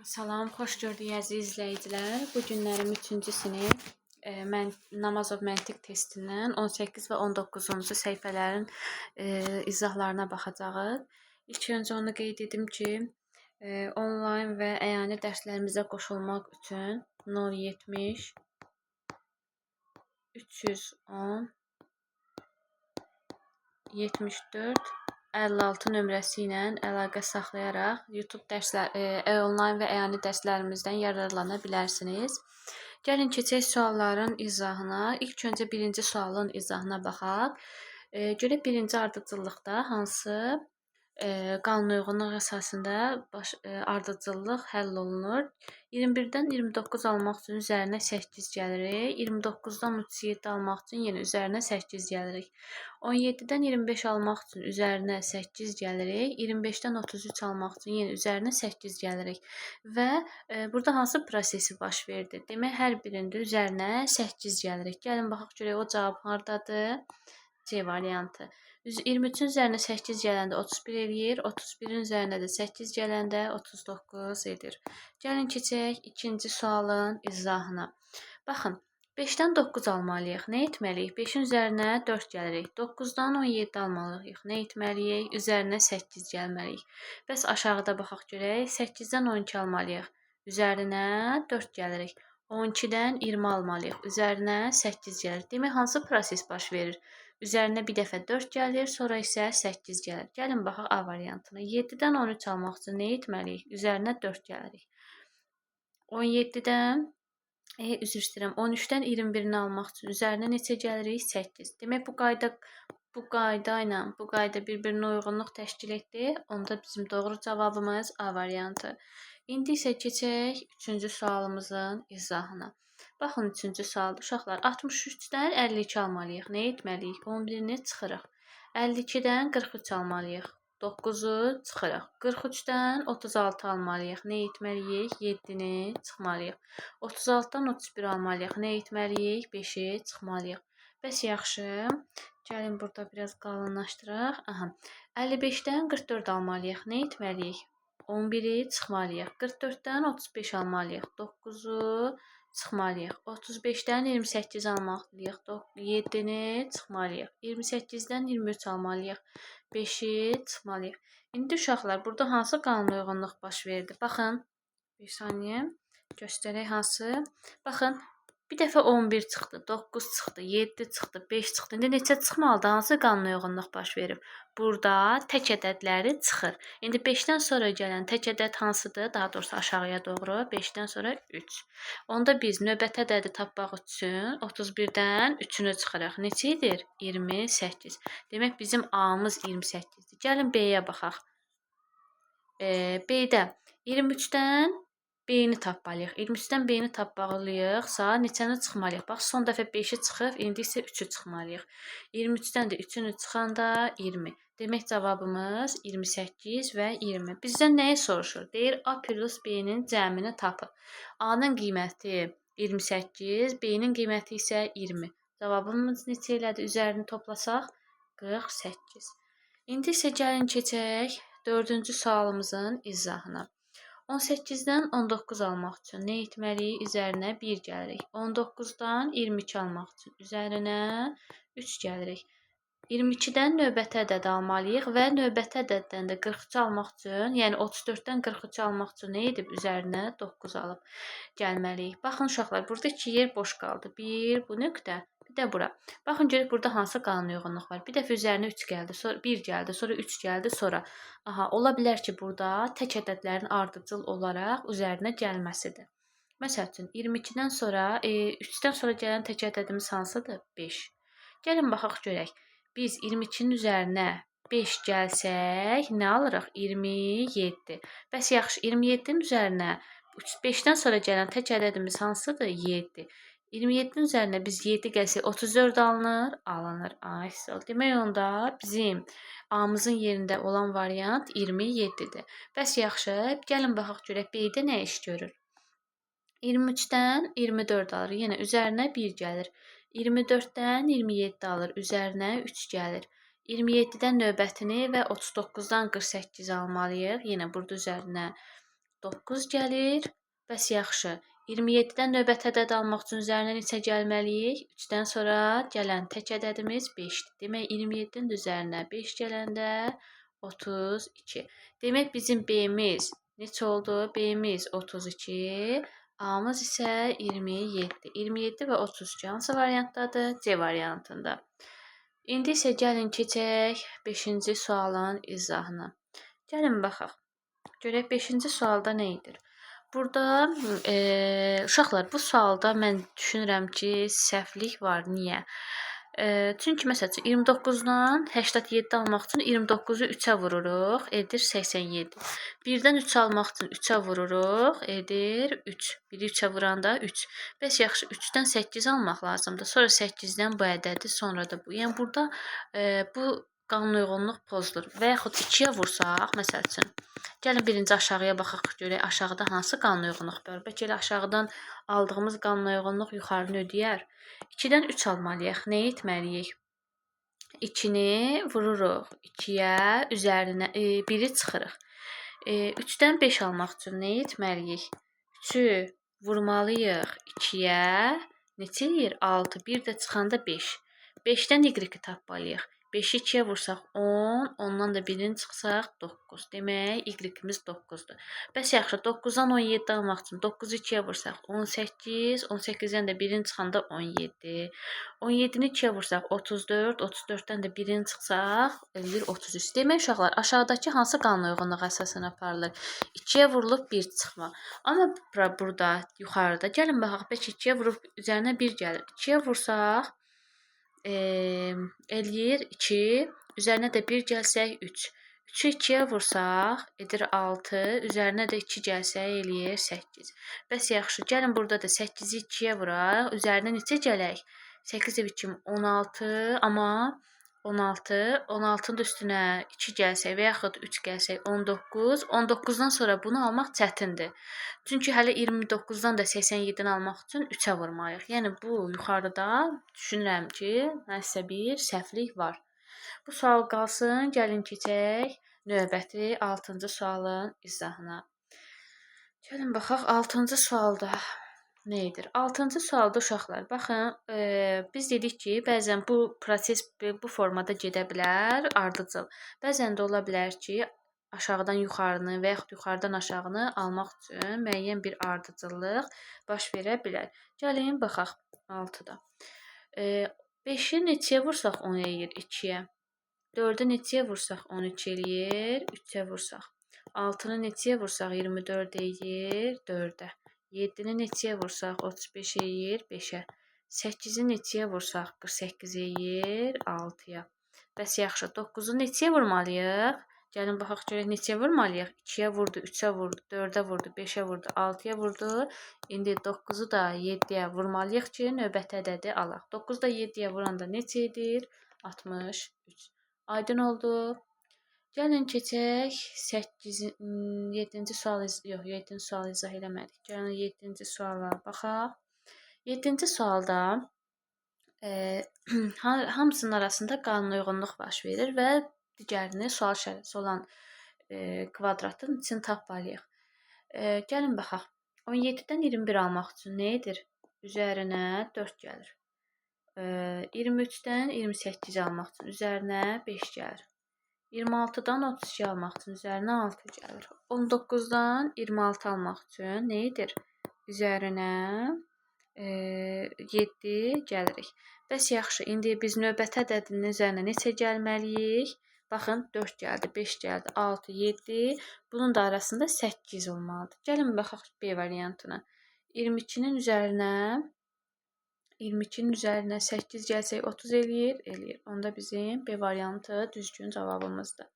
Salam, xoş gördük əziz izləyicilər. Bu günlərim 3-cü sinif Namazov məntiq testindən 18 və 19-cu səhifələrin izahlarına baxacağıq. İlk öncə onu qeyd edim ki, onlayn və əyani dərslərimizə qoşulmaq üçün 070 310 74 56 nömrəsi ilə əlaqə saxlayaraq YouTube onlayn və əyani dərslərimizdən yararlana bilərsiniz. Gəlin keçək sualların izahına. İlk öncə birinci sualın izahına baxaq. Görək birinci ardıcıllıqda hansı qanunauyğunluq əsasında ardıcıllıq həll olunur. 21-dən 29 almaq üçün üzərinə 8 gəlirik. 29-dan 37 almaq üçün yenə üzərinə 8 gəlirik. 17-dən 25 almaq üçün üzərinə 8 gəlirik. 25-dən 33 almaq üçün yenə üzərinə 8 gəlirik. Və burada hansı prosesi baş verdi? Demək, hər birində üzərinə 8 gəlirik. Gəlin baxaq görək o cavab hardadır? C variantı. 23-ün üzərinə 8 gələndə 31 eləyir. 31-in üzərinə də 8 gələndə 39 edir. Gəlin keçək ikinci sualın izahına. Baxın, 5-dən 9 almalıyıq. Nə etməliyik? 5-in üzərinə 4 gəlirik. 9-dan 17 almalıyıq. Nə etməliyik? Üzərinə 8 gəlməliyik. Bəs aşağıda baxaq görək. 8-dən 12 almalıyıq. Üzərinə 4 gəlirik. 12-dən 20 almalıyıq. Üzərinə 8 gəlir. Demək, hansı proses baş verir? Üzərinə bir dəfə 4 gəlir, sonra isə 8 gəlir. Gəlin baxaq A variantına. 7-dən 13 almaq üçün nə etməliyik? Üzərinə 4 gəlirik. 17-dən, üzr istəyirəm, 13-dən 21-ni almaq üçün üzərinə neçə gəlirik? 8. Demək, bu qayda ilə bu qayda bir-birinə uyğunluq təşkil etdi. Onda bizim doğru cavabımız A variantı. İndi isə keçək 3-cü sualımızın izahına. Baxın 3-cü sualda uşaqlar 63-dən 52 almalıyıq. Nə etməliyik? 11-ni çıxırıq. 52-dən 43 almalıyıq. 9-u çıxırıq. 43-dən 36 almalıyıq. Nə etməliyik? 7-ni çıxmalıyıq. 36-dan 31 almalıyıq. Nə etməliyik? 5-i çıxmalıyıq. Bəs yaxşı. Gəlin burada biraz qalınlaşdıraq. 55-dən 44 almalıyıq. Nə etməliyik? 11-i çıxmalıyıq. 44-dən 35 almalıyıq. 9-u çıxmalıyıq. 35-dən 28 almalıyıq. 7-ni çıxmalıyıq. 28-dən 23 almalıyıq. 5-i çıxmalıyıq. İndi uşaqlar, burada hansı qanunauyğunluq baş verdi? Baxın, bir saniyə göstərək hansı. Baxın, bir dəfə 11 çıxdı, 9 çıxdı, 7 çıxdı, 5 çıxdı. İndi neçə çıxmalıdır? Hansı qanunauyğunluq baş verir? Burada tək ədədləri çıxır. İndi 5-dən sonra gələn tək ədəd hansıdır? Daha doğrusu aşağıya doğru 5-dən sonra 3. Onda biz növbəti ədədi tapmaq üçün 31-dən 3-ünü çıxırıq. Neçə edir? 28. Demək, bizim A-mız 28-dir. Gəlin B-yə baxaq. B-də 23-dən B-ni tapmalıyıq. 23-dən B-ni tapmalıyıqsa neçəni çıxmalıyıq? Bax, son dəfə 5-i çıxıb, indi isə 3-ü çıxmalıyıq. 23-dən də 3-ünü çıxanda 20. Demək, cavabımız 28 və 20. Bizdən nəyi soruşur? Deyir, A plus B-nin cəmini tapın. A-nın qiyməti 28, B-nin qiyməti isə 20. Cavabımız neçə elədi? Üzərini toplasaq 48. İndi isə gəlin keçək 4-cü sualımızın izahına. 18-dən 19 almaq üçün nə etməliyik? Üzərinə 1 gəlirik. 19-dan 22 almaq üçün üzərinə 3 gəlirik. 22-dən növbəti ədəd almalıyıq və növbəti ədəddən də 43 almaq üçün, yəni 34-dən 43 almaq üçün nə edib? Üzərinə 9 alıb gəlməliyik. Baxın uşaqlar, burada 2 yer boş qaldı. Bir bu nöqtə, bir də bura. Baxın görək burada hansı qanunauyğunluq var. Bir dəfə üzərinə 3 gəldi, sonra 1 gəldi, sonra 3 gəldi, sonra ola bilər ki, burada tək ədədlərin ardıcıl olaraq üzərinə gəlməsidir. Məsəl üçün 22-dən sonra 3-dən sonra gələn tək ədədimiz hansıdır? 5. Gəlin baxaq görək. Biz 22-nin üzərinə 5 gəlsək, nə alırıq? 27. Bəs yaxşı, 27-nin üzərinə 5-dən sonra gələn tək ədədimiz hansıdır? 7. 27-nin üzərinə biz 7 gəlsək 34 alınır? Alınır. Demək, onda bizim A-mızın yerində olan variant 27-dir. Bəs yaxşı, gəlin baxaq görək B-də nə iş görür? 23-dən 24 alır, yenə üzərinə 1 gəlir. 24-dən 27 alır, üzərinə 3 gəlir. 27-dən növbətini və 39-dan 48 almalıyıq. Yenə burada üzərinə 9 gəlir. Bəs yaxşı. 27-dən növbəti ədəd almaq üçün üzərinə neçə gəlməliyik? 3-dən sonra gələn tək ədədimiz 5-dir. Demək 27-nin üzərinə 5 gələndə 32. Demək bizim B-miz neçə oldu? B-miz 32, A-mız isə 27. 27 və 32 hansı variantdadır? C variantında. İndi isə gəlin keçək 5-ci sualın izahına. Gəlin baxaq. Görək 5-ci sualda nə edir? Burada uşaqlar, bu sualda mən düşünürəm ki, səhvlik var. Niyə? Çünki məsəl üçün 29-dan 87 almaq üçün 29-u 3-ə vururuq, edir 87. 1-dən 3 almaq üçün 3-ə vururuq, edir 3. 1-i 3-ə vuranda 3. Bəs yaxşı, 3-dən 8 almaq lazımdır. Sonra 8-dən bu ədədi, sonra da bu. Yəni burada bu qanunauyğunluq pozulur. Və yaxud 2-yə vursaq, məsəl üçün, gəlin birinci aşağıya baxaq, görək aşağıda hansı qanunauyğunluq var. Bəlkə elə aşağıdan aldığımız qanunauyğunluq yuxarını ödəyər. 2-dən 3 almalıyıq. Nə etməliyik? 2-ni vururuq 2-yə, üzərinə 1-i çıxırıq. 3-dən 5 almaq üçün nə etməliyik? 3-ü vurmalıyıq 2-yə. Neçə eləyir? 6. 1 də çıxanda 5. 5-dən y-i tapmalıyıq. 5-i 2-yə vursaq 10, ondan da 1-in çıxsaq 9. Demək, y-imiz 9-dur. Bəs yaxşı, 9-dan 17 almaq üçün 9-u 2-yə vursaq 18, 18-dən də 1-in çıxanda 17. 17-ni 2-yə vursaq 34, 34-dən də 1-in çıxsaq eləyir 33. Demək, uşaqlar, aşağıdakı hansı qanunauyğunluq əsasına aparılır? 2-yə vurulub 1 çıxma. Amma burada, yuxarıda, gəlin baxaq, bəlkə 2-yə vurub üzərinə 1 gəlir. 2-yə vursaq eləyir 2, üzərinə də 1 gəlsək 3. 3-ü 2-yə vursaq edir 6, üzərinə də 2 gəlsək eləyir 8. Bəs yaxşı, gəlin burada da 8-i 2-yə vuraq, üzərinə neçə gələk? 8 2 16, amma 16, 16-nın da üstünə 2 gəlsək və yaxud 3 gəlsək 19, 19-dan sonra bunu almaq çətindir. Çünki hələ 29-dan da 87-ni almaq üçün 3-ə vurmalıyıq. Yəni bu yuxarıda düşünürəm ki, nəsə bir səhvlik var. Bu sual qalsın, gəlin keçək növbəti 6-cı sualın izahına. Gəlin baxaq 6-cı sualda nə edir? 6-cı sualda uşaqlar, baxın, biz dedik ki, bəzən bu proses bu formada gedə bilər, ardıcıl. Bəzən də ola bilər ki, aşağıdan yuxarını və yaxud yuxarıdan aşağını almaq üçün müəyyən bir ardıcıllıq baş verə bilər. Gəlin baxaq 6-da. 5-i neçəyə vursaq 10 eləyir 2-yə. 4-ü neçəyə vursaq 13 eləyir 3-ə vursaq. 6-nı neçəyə vursaq 24 eləyir 4-ə. 7-ni neçəyə vursaq 35 eləyir 5-ə. 8-i neçəyə vursaq 48 eləyir 6-ya. Bəs yaxşı, 9-u neçəyə vurmalıyıq? Gəlin baxaq görək neçəyə vurmalıyıq? 2-yə vurdu, 3-ə vurdu, 4-ə vurdu, 5-ə vurdu, 6-ya vurdu. İndi 9-u da 7-yə vurmalıyıq ki, növbəti ədədi alaq. 9 da 7-yə vuranda neçə edir? 63. Aydın oldu. Gəlin keçək 7-ci sual, yox, 7-ci sualı izah eləmədik. Gəlin 7-ci suala baxaq. 7-ci sualda hamısının arasında qanunauyğunluq baş verir və digərini sual şərəsi olan kvadratın içini tapmalıyıq. Gəlin baxaq. 17-dən 21 almaq üçün nə edir? Üzərinə 4 gəlir. 23-dən 28 almaq üçün üzərinə 5 gəlir. 26-dan 32 almaq üçün üzərinə 6 gəlir. 19-dan 26 almaq üçün nə edir? Üzərinə 7 gəlirik. Bəs yaxşı, indi biz növbəti ədədinin üzərinə neçə gəlməliyik? Baxın, 4 gəldi, 5 gəldi, 6, 7. Bunun da arasında 8 olmalıdır. Gəlin baxaq B variantına. 22-nin üzərinə 8 gəlsək 30 eləyir, eləyir. Onda bizim B variantı düzgün cavabımızdır.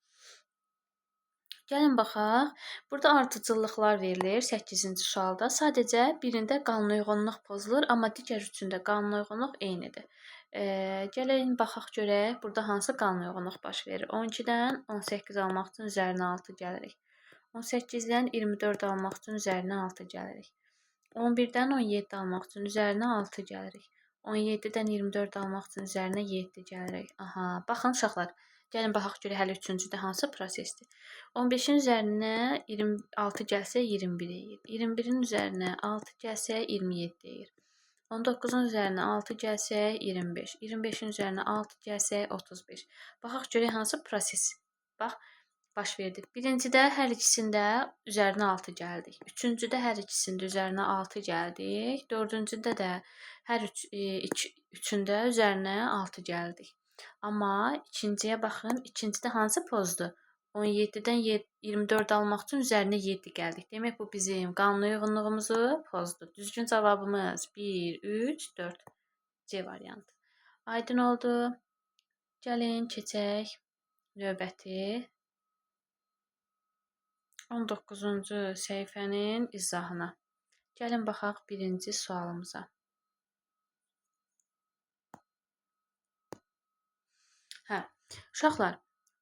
Gəlin baxaq. Burada ardıcıllıqlar verilir 8-ci sualda. Sadəcə birində qanunauyğunluq pozulur, amma digər üçündə qanunauyğunluq eynidir. Gəlin baxaq görək, burada hansı qanunauyğunluq baş verir. 12-dən 18 almaq üçün üzərinə 6 gəlirik. 18-dən 24 almaq üçün üzərinə 6 gəlirik. 11-dən 17 almaq üçün üzərinə 6 gəlirik. 17-dən 24 almaq üçün üzərinə 7 gəlirik. Aha, baxın uşaqlar, Gəlin baxaq görək hələ üçüncüdə hansı prosesdir. 15-in üzərinə 26 gəlsə 21 eləyir. 21-in üzərinə 6 gəlsə 27 eləyir. 19-un üzərinə 6 gəlsək 25. 25-in üzərinə 6 gəlsək 35. Baxaq görək hansı proses baş verdi. Birincidə hər ikisində üzərinə 6 gəldik. Üçüncüdə hər ikisində üzərinə 6 gəldik. Dördüncüdə də hər üçündə üzərinə 6 gəldik. Amma ikinciyə baxın, ikincidə hansı pozdur? 17-dən 24 almaq üçün üzərinə 7 gəldik. Demək bu bizim qanun uyğunluğumuzu pozdu. Düzgün cavabımız 1, 3, 4. C variantı. Aydın oldu. Gəlin keçək növbəti 19-cu səhifənin izahına. Gəlin baxaq birinci sualımıza. Uşaqlar,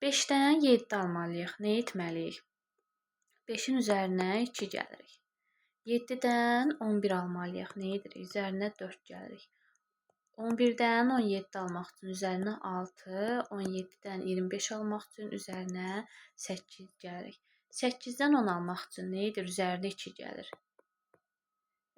5-dən 7 almalıyıq. Nə etməliyik? 5-in üzərinə 2 gəlirik. 7-dən 11 almalıyıq. Nə edirik? Üzərinə 4 gəlirik. 11-dən 17 almaq üçün üzərinə 6, 17-dən 25 almaq üçün üzərinə 8 gəlirik. 8-dən 10 almaq üçün nə edir? Üzərinə 2 gəlir.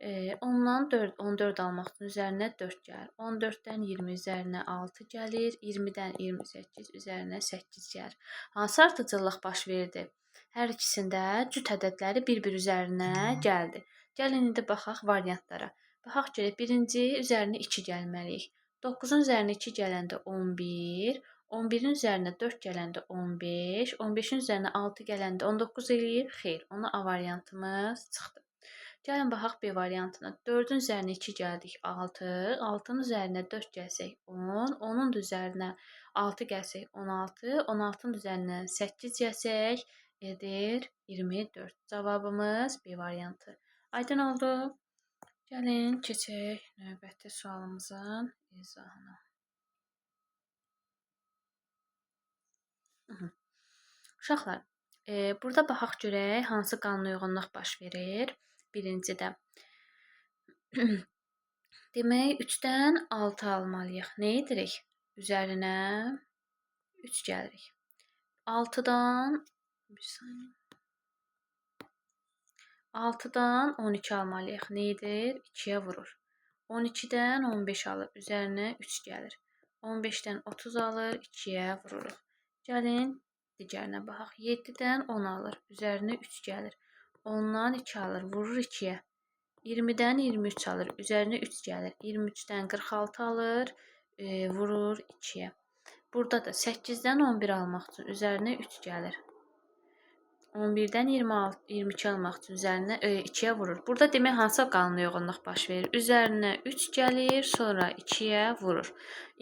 10-dan 14 almaq üçün üzərinə 4 gəlir. 14-dən 20 üzərinə 6 gəlir. 20-dən 28 üzərinə 8 gəlir. Hansı ardıcıllıq baş verdi? Hər ikisində cüt ədədləri bir-bir üzərinə gəldi. Gəlin indi baxaq variantlara. Baxaq görək, birinci üzərinə 2 gəlməliyik. 9-un üzərinə 2 gələndə 11, 11-in üzərinə 4 gələndə 15, 15-in üzərinə 6 gələndə 19 eləyir. Xeyr, ona A variantımız çıxdı. Gəlin baxaq B variantına. 4-ün üzərinə 2 gəldik 6, 6-nın üzərinə 4 gəlsək 10, 10-un da üzərinə 6 gəlsək 16, 16-nın üzərinə 8 gəlsək edir 24. Cavabımız B variantı. Aydın oldu. Gəlin keçək növbəti sualımızın izahına. Uşaqlar, burada baxaq görək hansı qanun uyğunluq baş verir. Birincidə. Demək, 3-dən 6 almalıyıq. Nə edirik? Üzərinə 3 gəlirik. 6-dan 12 almalıyıq. Nə edir? 2-yə vurur. 12-dən 15 alır. Üzərinə 3 gəlir. 15-dən 30 alır. 2-yə vururuq. Gəlin digərinə baxaq. 7-dən 10 alır. Üzərinə 3 gəlir. 10-dan 2 alır. Vurur 2-yə. 20-dən 23 alır. Üzərinə 3 gəlir. 23-dən 46 alır. Vurur 2-yə. Burada da 8-dən 11 almaq üçün üzərinə 3 gəlir. 11-dən 22 almaq üçün üzərinə 2-yə vurur. Burada demək hansı qanun uyğunluq baş verir? Üzərinə 3 gəlir, sonra 2-yə vurur.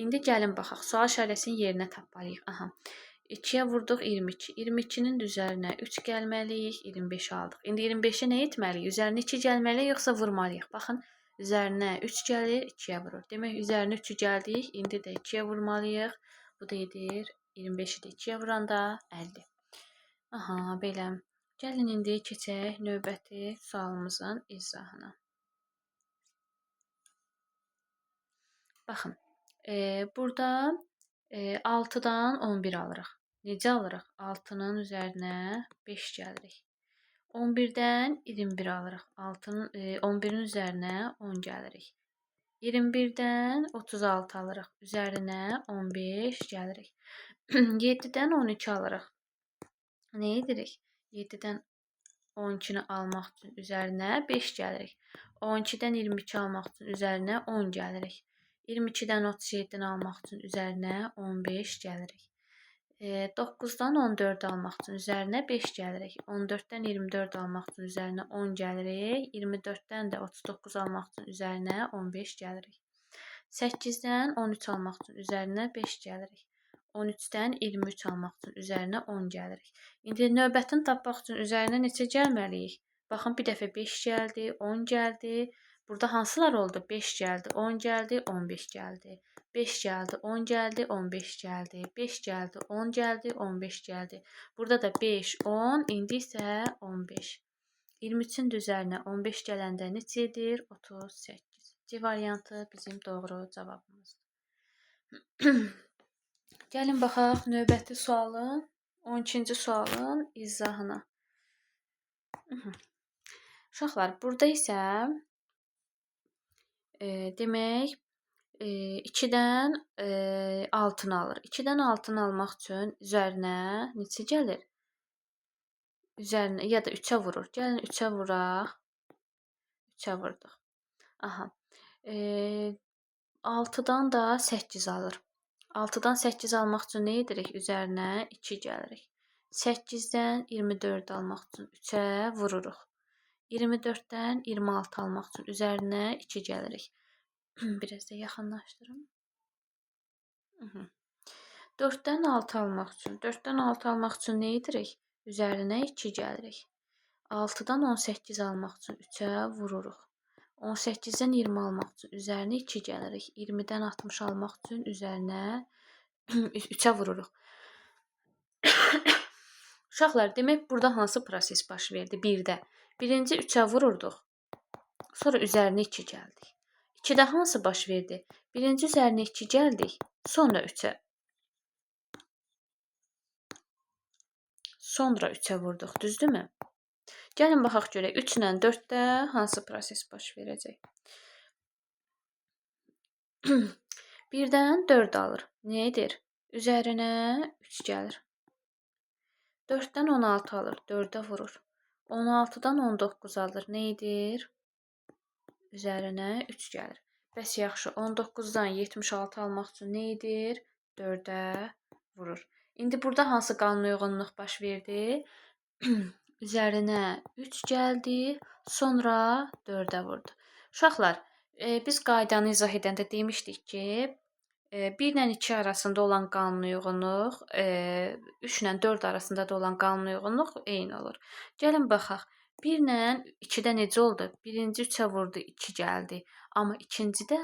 İndi gəlin baxaq. Sual işarəsinin yerinə tapmalıyıq. 2-yə vurduq 22. 22-nin üzərinə 3 gəlməliyik. 25 aldıq. İndi 25-ə nə etməliyik? Üzərinə 2 gəlməliyik, yoxsa vurmalıyıq? Baxın, üzərinə 3 gəlir, 2-yə vurur. Demək, üzərinə 3-ü gəldik. İndi də 2-yə vurmalıyıq. Bu da edir 25-i də 2-yə vuranda 50. Belə. Gəlin indi keçək növbəti sualımızın izahına. Baxın, burada 6-dan 11 alırıq. Necə alırıq? 6-nın üzərinə 5 gəlirik. 11-dən 21 alırıq. 11-in üzərinə 10 gəlirik. 21-dən 36 alırıq. Üzərinə 15 gəlirik. 7-dən 12 alırıq. Nə edirik? 7-dən 12-ni almaq üçün üzərinə 5 gəlirik. 12-dən 22 almaq üçün üzərinə 10 gəlirik. 22-dən 37-ni almaq üçün üzərinə 15 gəlirik. 9-dan 14 almaq üçün üzərinə 5 gəlirik. 14-dən 24 almaq üçün üzərinə 10 gəlirik. 24-dən də 39 almaq üçün üzərinə 15 gəlirik. 8-dən 13 almaq üçün üzərinə 5 gəlirik. 13-dən 23 almaq üçün üzərinə 10 gəlirik. İndi növbətini tapmaq üçün üzərinə neçə gəlməliyik? Baxın, bir dəfə 5 gəldi, 10 gəldi. Burada hansılar oldu? 5 gəldi, 10 gəldi, 15 gəldi. 5 gəldi, 10 gəldi, 15 gəldi. 5 gəldi, 10 gəldi, 15 gəldi. Burada da 5, 10, indi isə 15. 23-ün üzərinə 15 gələndə neçə edir? 38. C variantı bizim doğru cavabımızdır. Gəlin baxaq növbəti sualın, 12-ci sualın izahına. Uşaqlar, burada isə demək 2-dən 6-nı alır. 2-dən 6-nı almaq üçün üzərinə neçə gəlir? Üzərinə ya da 3-ə vurur. Gəlin 3-ə vuraq. 3-ə vurduq. Aha. 6-dan da 8 alır. 6-dan 8 almaq üçün nə edirik? Üzərinə 2 gəlirik. 8-dən 24 almaq üçün 3-ə vururuq. 24-dən 26 almaq üçün üzərinə 2 gəlirik. Biraz da yaxınlaşdırım. 4-dən 6 almaq üçün nə edirik? Üzərinə 2 gəlirik. 6-dan 18 almaq üçün 3-ə vururuq. 18-dən 20 almaq üçün üzərinə 2 gəlirik. 20-dən 60 almaq üçün üzərinə 3-ə vururuq. Uşaqlar, demək burada hansı proses baş verdi? 1-də. Birinci 3-ə vururduq. Sonra üzərinə 2 gəldik. 2-də hansı baş verdi? Birinci üzərinə 2 gəldik. Sonra 3-ə. Sonra 3-ə vurduq. Düzdürmü? Gəlin baxaq görək 3 ilə 4-də hansı proses baş verəcək? 1-dən 4 alır. Nə edir? Üzərinə 3 gəlir. 4-dən 16 alır. 4-ə vurur. 16-dan 19 alır. Nə edir? Üzərinə 3 gəlir. Bəs yaxşı, 19-dan 76 almaq üçün nə edir? 4-ə vurur. İndi burada hansı qanuna uyğunluq baş verdi? Üzərinə 3 gəldi, sonra 4-ə vurdu. Uşaqlar, biz qaydanı izah edəndə demişdik ki, 1 ilə 2 arasında olan qanuna uyğunluq, 3 ilə 4 arasında da olan qanuna uyğunluq eyni olur. Gəlin baxaq. 1 ilə 2-də necə oldu? Birinci 3-ə vurdu, 2 gəldi. Amma ikincidə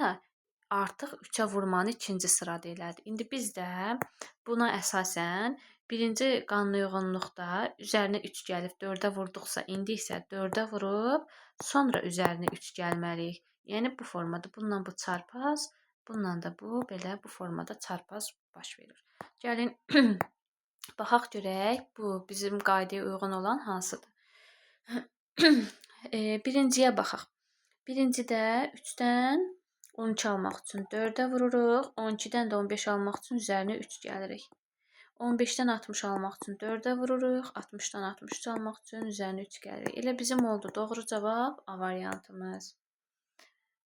artıq 3-ə vurmanı ikinci sırada elədi. İndi biz də buna əsasən birinci qanuna uyğunluqda üzərinə 3 gəlib 4-ə vurduqsa, indi isə 4-ə vurub, sonra üzərinə 3 gəlməliyik. Yəni bu formada bununla bu çarpaz, bununla da bu belə bu formada çarpaz baş verir. Gəlin baxaq görək bu bizim qaydaya uyğun olan hansıdır? Birinciyə baxaq. Birincidə 3-dən 12 almaq üçün 4-ə vururuq. 12-dən də 15 almaq üçün üzərinə 3 gəlirik. 15-dən 60 almaq üçün 4-ə vururuq. 60-dan 63 almaq üçün üzərinə 3 gəlirik. Elə bizim oldu. Doğru cavab A variantımız.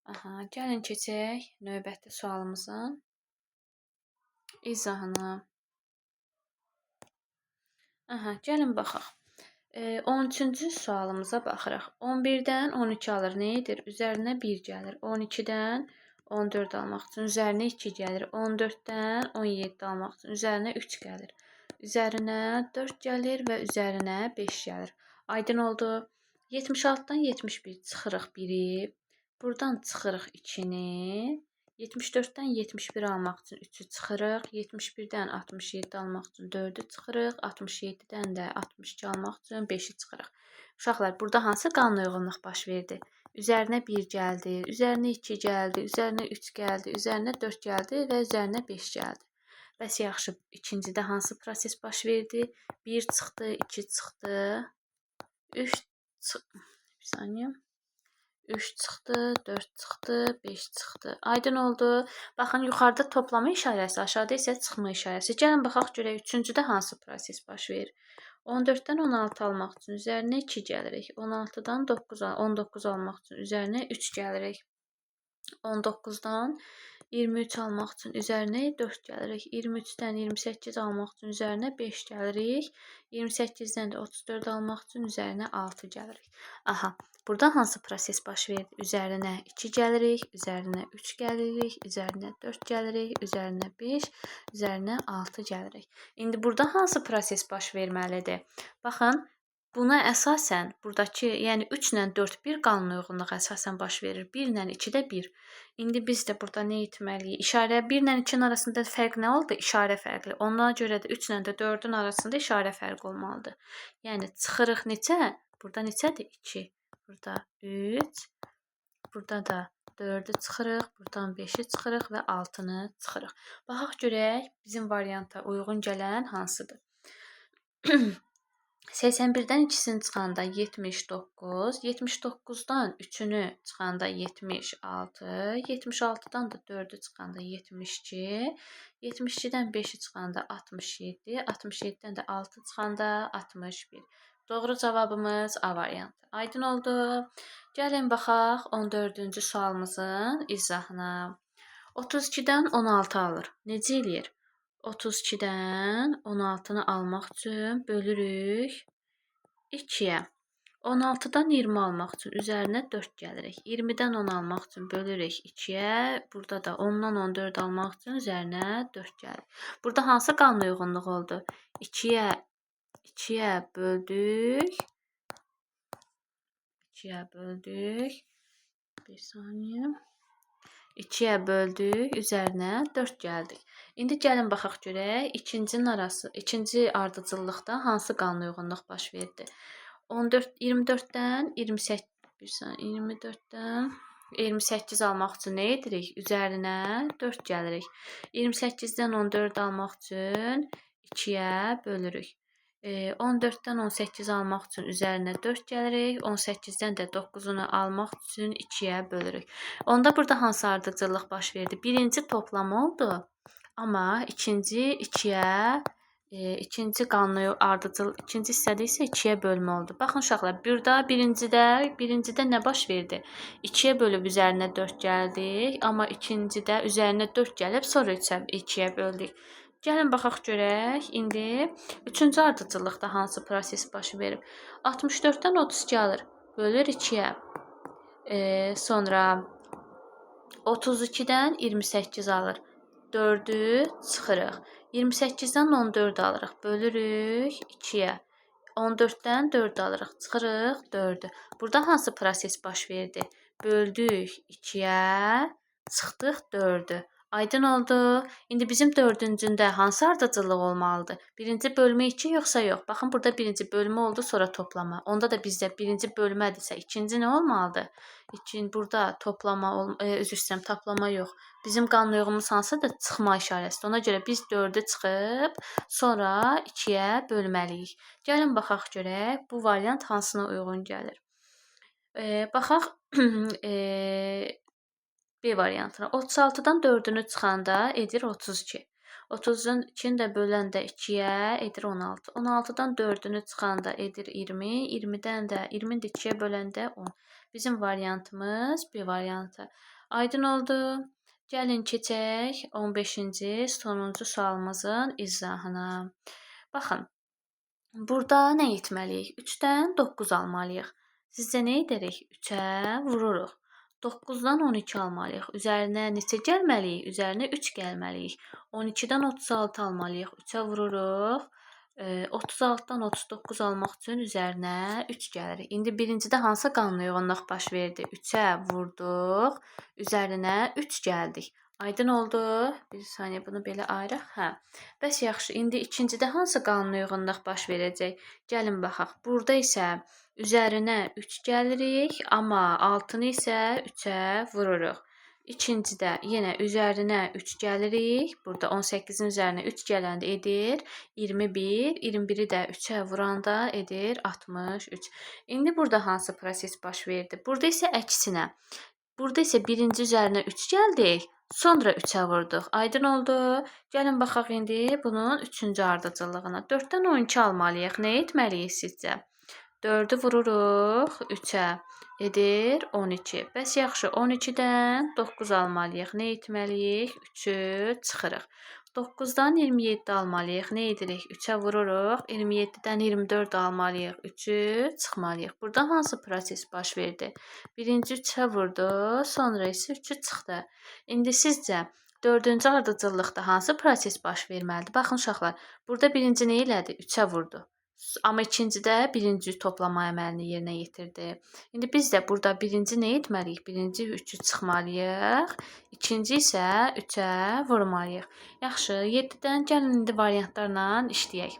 Aha, gəlin keçək növbəti sualımızın izahına. Aha, gəlin baxaq. 13-cü sualımıza baxırıq. 11-dən 12 alır. Nə edir? Üzərinə 1 gəlir. 12-dən 14 almaq üçün üzərinə 2 gəlir. 14-dən 17 almaq üçün üzərinə 3 gəlir. Üzərinə 4 gəlir və üzərinə 5 gəlir. Aydın oldu. 76-dan 71 çıxırıq 1-i. Buradan çıxırıq 2-ni. 74-dən 71 almaq üçün 3-ü çıxırıq. 71-dən 67 almaq üçün 4-ü çıxırıq. 67-dən də 62 almaq üçün 5-i çıxırıq. Uşaqlar, burada hansı qanuna uyğunluq baş verdi? Üzərinə 1 gəldi, üzərinə 2 gəldi, üzərinə 3 gəldi, üzərinə 4 gəldi və üzərinə 5 gəldi. Bəs yaxşı, ikincidə hansı proses baş verdi? 1 çıxdı, 2 çıxdı, 3 çıxdı. Bir saniyə. 3 çıxdı, 4 çıxdı, 5 çıxdı. Aydın oldu. Baxın, yuxarıda toplama işarəsi, aşağıda isə çıxma işarəsi. Gəlin baxaq görək 3-cüdə hansı proses baş verir. 14-dən 16 almaq üçün üzərinə 2 gəlirik. 16-dan 19 almaq üçün üzərinə 3 gəlirik. 19-dan 23 almaq üçün üzərinə 4 gəlirik. 23-dən 28 almaq üçün üzərinə 5 gəlirik. 28-dən də 34 almaq üçün üzərinə 6 gəlirik. Aha, burada hansı proses baş verdi? Üzərinə 2 gəlirik, üzərinə 3 gəlirik, üzərinə 4 gəlirik, üzərinə 5, üzərinə 6 gəlirik. İndi burada hansı proses baş verməlidir? Baxın, buna əsasən, buradakı, yəni 3 ilə 4 bir qanuna uyğunluğa əsasən baş verir. 1 ilə 2 də 1. İndi biz də burada nə etməliyik? İşarə 1 ilə 2-nin arasında fərq nə oldu? İşarə fərqli. Ona görə də 3 ilə də 4-ün arasında işarə fərqi olmalıdır. Yəni çıxırıq neçə? Burada neçədir? 2. Burada 3. Burada da 4-ü çıxırıq, buradan 5-i çıxırıq və 6-nı çıxırıq. Baxaq görək bizim varianta uyğun gələn hansıdır? 81-dən 2-sini çıxanda 79, 79-dan 3-ünü çıxanda 76, 76-dan da 4-ü çıxanda 72, 72-dən 5-i çıxanda 67, 67-dən də 6 çıxanda 61. Doğru cavabımız A variantı. Aydın oldu. Gəlin baxaq 14-cü sualımızın izahına. 32-dən 16 alır. Necə eləyir? 32-dən 16-nı almaq üçün bölürük 2-yə. 16-dan 20 almaq üçün üzərinə 4 gəlirik. 20-dən 10 almaq üçün bölürük 2-yə. Burada da 10-dan 14 almaq üçün üzərinə 4 gəlir. Burada hansı qanuna uyğunluq oldu? 2-yə böldük. 2-yə böldük. Bir saniyə. 2-yə böldük, üzərinə 4 gəldik. İndi gəlin baxaq görək, ikinci ardıcıllıqda hansı qanuna uyğunluq baş verdi? 24-dən 28 almaq üçün nə edirik? Üzərinə 4 gəlirik. 28-dən 14 almaq üçün 2-yə bölürük. 14-dən 18 almaq üçün üzərinə 4 gəlirik. 18-dən də 9-unu almaq üçün 2-yə bölürük. Onda burada hansı ardıcıllıq baş verdi? Birinci toplam oldu. Amma ikinci hissədə isə 2-yə bölmə oldu. Baxın uşaqlar, burada birincidə nə baş verdi? 2-yə bölüb üzərinə 4 gəldik, amma ikincidə üzərinə 4 gəlib sonra 2-yə böldük. Gəlin baxaq görək. İndi 3-cü ardıcıllıqda hansı proses baş verib? 64-dən 32 alır. Bölür 2-yə. Sonra 32-dən 28 alır. 4-ü çıxırıq. 28-dən 14 alırıq. Bölürük 2-yə. 14-dən 4 alırıq. Çıxırıq 4-ü. Burada hansı proses baş verdi? Böldük 2-yə, çıxdıq 4-ü. Aydın oldu. İndi bizim 4-cündə hansı ardıcıllıq olmalıdır? Birinci bölmə 2 yoxsa yox? Baxın, burada birinci bölmə oldu, sonra toplama. Onda da bizdə birinci bölmədirsə, ikinci nə olmalıdır? Burada toplama, taplama yox. Bizim qanun uyğunluğumuz hansıdır? Çıxma işarəsidir. Ona görə biz 4-ü çıxıb, sonra 2-yə bölməliyik. Gəlin baxaq görək, bu variant hansına uyğun gəlir. Baxaq B variantına. 36-dan 4-ünü çıxanda edir 32. 32-ni də böləndə 2-yə edir 16. 16-dan 4-ünü çıxanda edir 20. 20-dən də 20-ni də 2-yə böləndə 10. Bizim variantımız B variantı. Aydın oldu. Gəlin keçək 15-ci sonuncu sualımızın izahına. Baxın, burada nə etməliyik? 3-dən 9 almalıyıq. Sizcə nə edərik? 3-ə vururuq. 9-dan 12 almalıyıq. Üzərinə neçə gəlməliyik? Üzərinə 3 gəlməliyik. 12-dən 36 almalıyıq. 3-ə vururuq. 36-dan 39 almaq üçün üzərinə 3 gəlir. İndi birincidə hansı qanuna uyğunluq baş verdi? 3-ə vurduq. Üzərinə 3 gəldik. Aydın oldu. Bir saniyə, bunu belə ayıraq. Hə. Bəs yaxşı. İndi ikincidə hansı qanuna uyğunluq baş verəcək? Gəlin baxaq. Burada isə üzərinə 3 gəlirik, amma altını isə 3-ə vururuq. İkincidə yenə üzərinə 3 gəlirik. Burada 18-in üzərinə 3 gələndə edir 21. 21-i də 3-ə vuranda edir 63. İndi burada hansı proses baş verdi? Burada isə əksinə. Burada isə birinci üzərinə 3 gəldik. Sonra 3-ə vurduq. Aydın oldu. Gəlin baxaq indi bunun 3-cü ardıcıllığına. 4-dən 12 almalıyıq. Nə etməliyik sizcə? 4-ü vururuq 3-ə. Edir 12. Bəs yaxşı, 12-dən 9 almalıyıq. Nə etməliyik? 3-ü çıxırıq. 9-dan 27 almalıyıq. Nə edirik? 3-ə vururuq. 27-dən 24 almalıyıq. 3-ü çıxmalıyıq. Burada hansı proses baş verdi? Birinci 3-ə vurdu, sonra isə 3-ü çıxdı. İndi sizcə 4-cü ardıcıllıqda hansı proses baş verməlidir? Baxın uşaqlar, burada birinci nə elədi? 3-ə vurdu. Amma ikincidə birinci toplama əməlini yerinə yetirdi. İndi biz də burada birinci nə etməliyik? Birinci 3-ü çıxmalıyıq. İkinci isə 3-ə vurmalıyıq. Yaxşı, 7-dən gəlin indi variantlarla işləyək.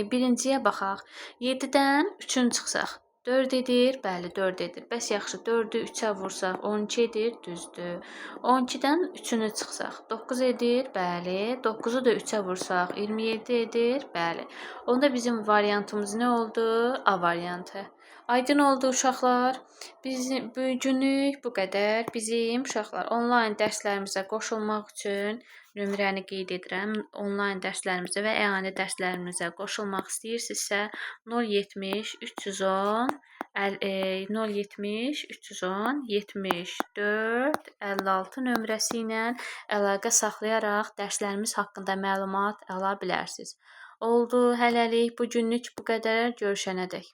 Birinciyə baxaq. 7-dən 3-ün çıxsaq. 4 edir, bəli 4 edir. Bəs yaxşı, 4-ü 3-ə vursaq 12 edir, düzdür. 12-dən 3-ünü çıxsaq 9 edir, bəli. 9-u da 3-ə vursaq 27 edir, bəli. Onda bizim variantımız nə oldu? A variantı. Aydın oldu uşaqlar. Bizim bu günlük bu qədər. Bizim uşaqlar onlayn dərslərimizə qoşulmaq üçün nömrəni qeyd edirəm. Onlayn dərslərimizə və əyani dərslərimizə qoşulmaq istəyirsinizsə 070 310 070 310 74 56 nömrəsi ilə əlaqə saxlayaraq dərslərimiz haqqında məlumat ala bilərsiniz. Oldu, hələlik bu günlük bu qədər. Görüşənədək.